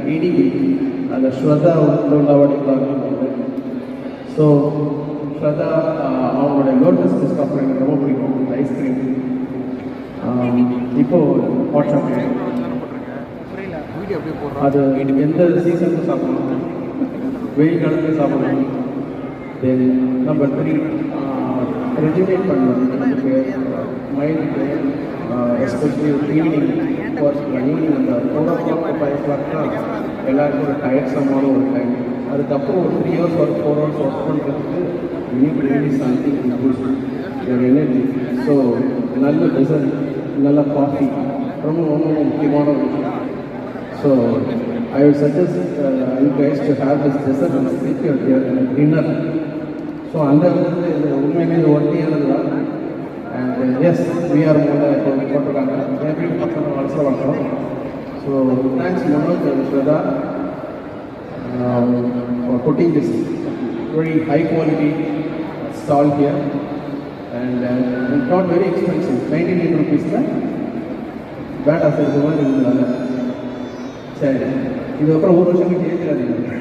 eating the Shraddha Ullavadi. So Shraddha அவங்களோட lotus biscuit எனக்கு ரொம்ப பிடிக்கும் ஐஸ்கிரீம். இப்போ ஹாட் சாக்லேட் அது எந்த சீசனுக்கும் சாப்பிடலாம், வெயில் காலத்துலேயும் சாப்பிடலாம். தென் நம்பர் 3 ரெஜினேட் பண்ணலாம் நமக்கு மைண்டுக்கு, எஸ்பெஷலி ஈவினிங் ஈவினிங் அந்த 4 o'clock 5 o'clock தான் எல்லாருக்கும் ஒரு டயர்ட்ஸமான ஒரு டைம். அதுக்கப்புறம் ஒரு 3 hours ஒரு 4 hours ஒர்க் பண்ணுறதுக்கு need really something improves your energy. So நல்ல டெசர்ட், நல்ல காஃபி ரொம்ப ரொம்ப முக்கியமான ஒரு விஷயம். So I would suggest you guys to have this dessert and sleep your dinner. So அந்த விதத்தில் உண்மையிலே ஒட்டியானது தான். அண்ட் எஸ் we are போட்டிருக்காங்க every person also வளர்க்குறோம். So thanks Manoj and Shraddha for putting this very high quality stall here. And it's not very expensive, 99 rupees தான் வேண்டாம் sir. இது மாதிரி இருந்ததுனால சரி, இதுக்கப்புறம் ஒரு வருஷம் ஏற்கிறாதீங்க.